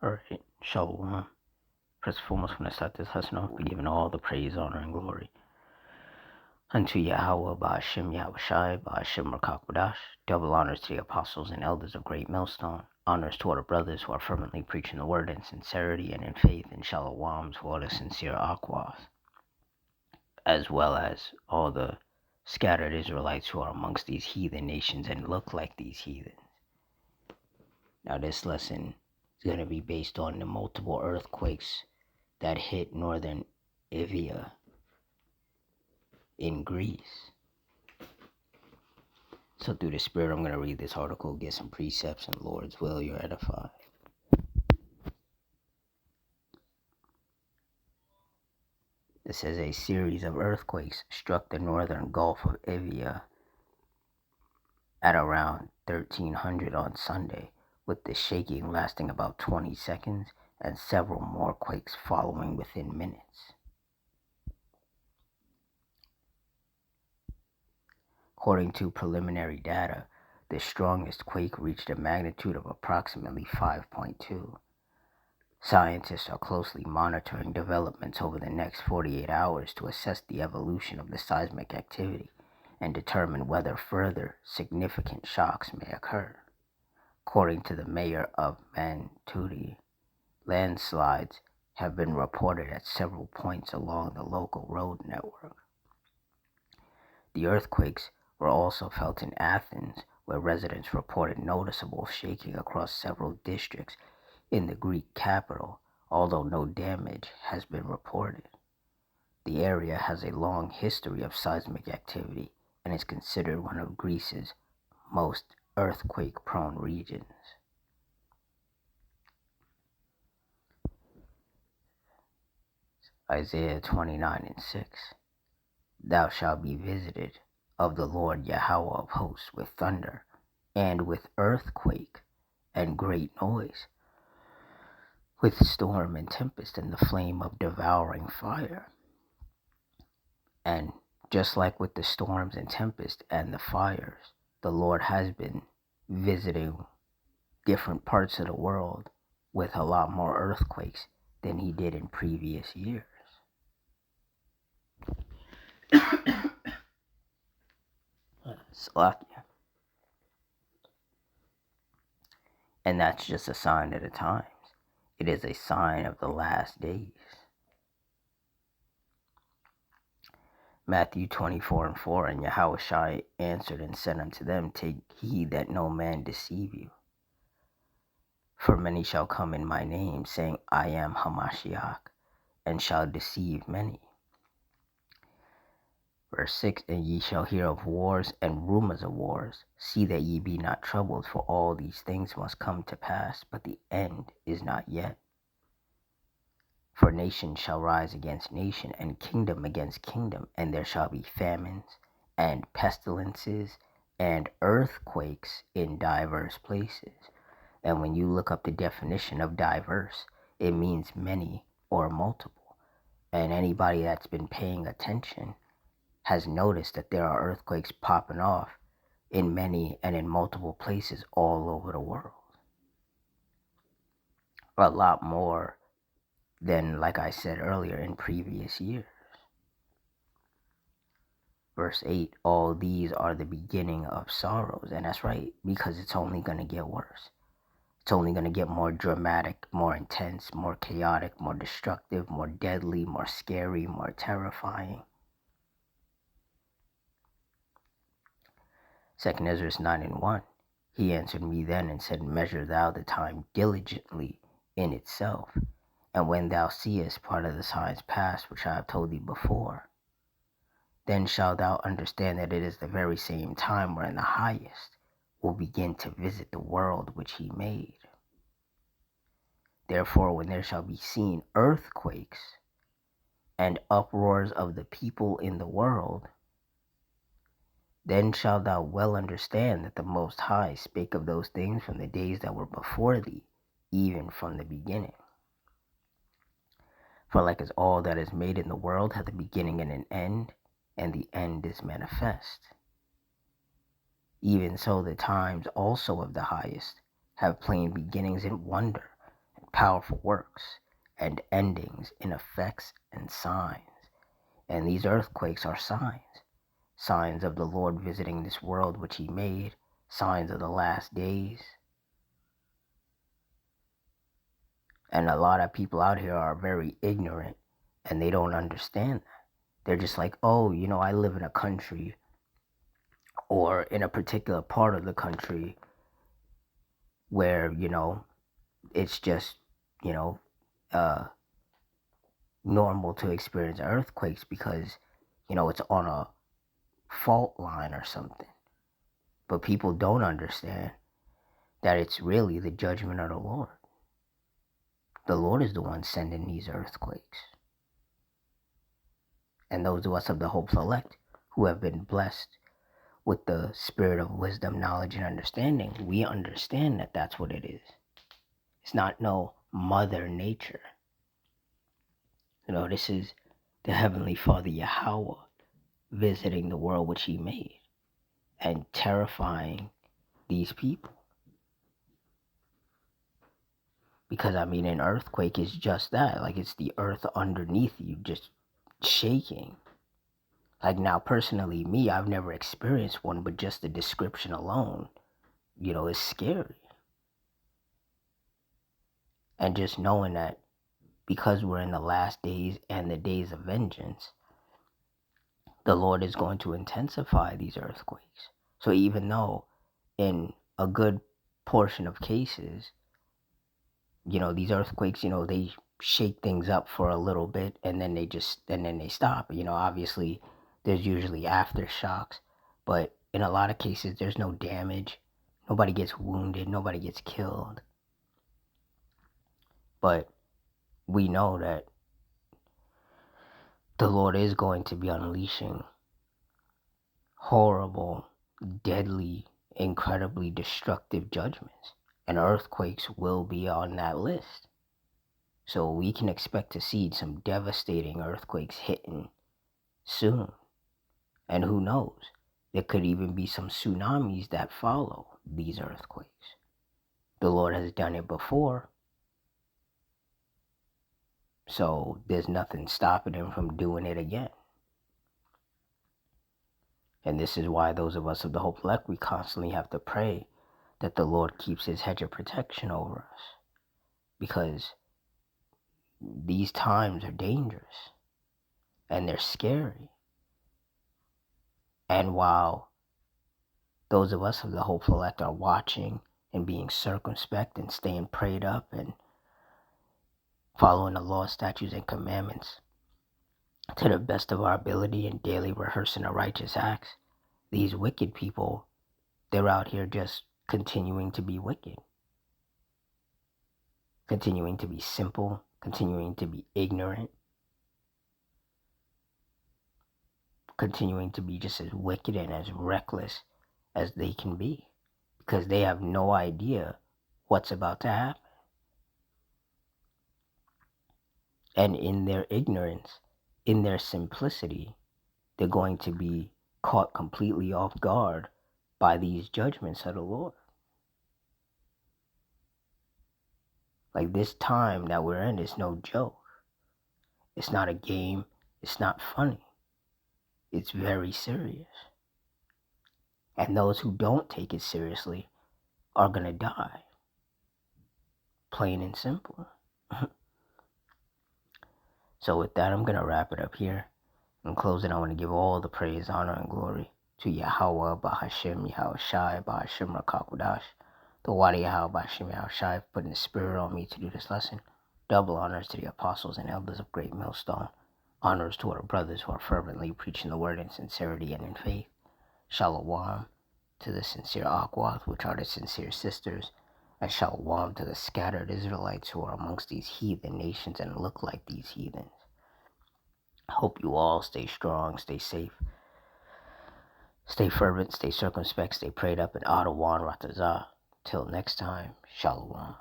Alright, Shalom. First and foremost, when I start this lesson off, we giving all the praise, honor, and glory unto Yahweh, Ba'ashem Yahushai, Ba'ashem Rakakwadash. Double honors to the apostles and elders of Great Millstone. Honors to all the brothers who are fervently preaching the word in sincerity and in faith, and Shalawams to all the sincere Aquas, as well as all the scattered Israelites who are amongst these heathen nations and look like these heathens. Now, this lesson is going to be based on the multiple earthquakes that hit northern Evia in Greece. So through the Spirit, I'm going to read this article, get some precepts, and Lord's will, you're edified. It says a series of earthquakes struck the northern Gulf of Evia at around 1300 on Sunday, with the shaking lasting about 20 seconds and several more quakes following within minutes. According to preliminary data, the strongest quake reached a magnitude of approximately 5.2. Scientists are closely monitoring developments over the next 48 hours to assess the evolution of the seismic activity and determine whether further significant shocks may occur. According to the mayor of Mantuti, landslides have been reported at several points along the local road network. The earthquakes were also felt in Athens, where residents reported noticeable shaking across several districts in the Greek capital, although no damage has been reported. The area has a long history of seismic activity and is considered one of Greece's most earthquake-prone regions. Isaiah 29:6. Thou shalt be visited of the Lord Yahweh of hosts with thunder, and with earthquake and great noise, with storm and tempest and the flame of devouring fire. And just like with the storms and tempest and the fires, the Lord has been visiting different parts of the world with a lot more earthquakes than he did in previous years. Slovakia. And that's just a sign of the times. It is a sign of the last days. Matthew 24:4, and Yahushua answered and said unto them, Take heed that no man deceive you. For many shall come in my name, saying, I am Hamashiach, and shall deceive many. Verse 6, and ye shall hear of wars and rumors of wars. See that ye be not troubled, for all these things must come to pass, but the end is not yet. For nation shall rise against nation, and kingdom against kingdom, and there shall be famines, and pestilences, and earthquakes in diverse places. And when you look up the definition of diverse, it means many or multiple. And anybody that's been paying attention has noticed that there are earthquakes popping off in many and in multiple places all over the world. A lot more than, like I said earlier, in previous years. Verse 8, all these are the beginning of sorrows. And that's right, because it's only going to get worse. It's only going to get more dramatic, more intense, more chaotic, more destructive, more deadly, more scary, more terrifying. 2 Ezra 9:1. He answered me then and said, Measure thou the time diligently in itself, and when thou seest part of the signs past, which I have told thee before, then shalt thou understand that it is the very same time wherein the highest will begin to visit the world which he made. Therefore, when there shall be seen earthquakes and uproars of the people in the world, then shalt thou well understand that the Most High spake of those things from the days that were before thee, even from the beginning. For like as all that is made in the world hath a beginning and an end, and the end is manifest, even so the times also of the highest have plain beginnings in wonder, and powerful works and endings in effects and signs. And these earthquakes are signs. Signs of the Lord visiting this world which he made. Signs of the last days. And a lot of people out here are very ignorant and they don't understand that. They're just like, oh, I live in a country or in a particular part of the country where, it's just, you know, uh, normal to experience earthquakes because, it's on a fault line or something. But people don't understand that it's really the judgment of the Lord. The Lord is the one sending these earthquakes. And those of us of the hopeful elect who have been blessed with the spirit of wisdom, knowledge, and understanding, we understand that that's what it is. It's not no mother nature. This is the Heavenly Father Yahweh visiting the world which he made and terrifying these people. Because, an earthquake is just that. Like, it's the earth underneath you just shaking. Like, now, personally, me, I've never experienced one, but just the description alone, is scary. And just knowing that because we're in the last days and the days of vengeance, the Lord is going to intensify these earthquakes. So even though in a good portion of cases, these earthquakes, they shake things up for a little bit and then they stop. Obviously there's usually aftershocks, but in a lot of cases there's no damage. Nobody gets wounded, nobody gets killed. But we know that the Lord is going to be unleashing horrible, deadly, incredibly destructive judgments. And earthquakes will be on that list. So we can expect to see some devastating earthquakes hitting soon. And who knows? There could even be some tsunamis that follow these earthquakes. The Lord has done it before. So there's nothing stopping him from doing it again. And this is why those of us of the Hope Elect, we constantly have to pray that the Lord keeps his hedge of protection over us. Because these times are dangerous. And they're scary. And while those of us of the Hopeful Elect are watching and being circumspect and staying prayed up and following the law, statutes, and commandments to the best of our ability and daily rehearsing the righteous acts, these wicked people, they're out here just continuing to be wicked, continuing to be simple, continuing to be ignorant, continuing to be just as wicked and as reckless as they can be, because they have no idea what's about to happen. And in their ignorance, in their simplicity, they're going to be caught completely off guard by these judgments of the Lord. Like, this time that we're in is no joke. It's not a game. It's not funny. It's very serious. And those who don't take it seriously are going to die. Plain and simple. So with that, I'm going to wrap it up here. In closing, I want to give all the praise, honor, and glory to Yahweh, Bahashem, Yahushai, Bahashem, Rakakwadash, the Wadi Yahweh, Bahashem, Yahushai, for putting the spirit on me to do this lesson. Double honors to the apostles and elders of Great Millstone. Honors to our brothers who are fervently preaching the word in sincerity and in faith. Shalom to the sincere Akwath, which are the sincere sisters. And shalom to the scattered Israelites who are amongst these heathen nations and look like these heathens. I hope you all stay strong, stay safe, stay fervent, stay circumspect, stay prayed up, and Adawan Ratazah. Till next time, shalom.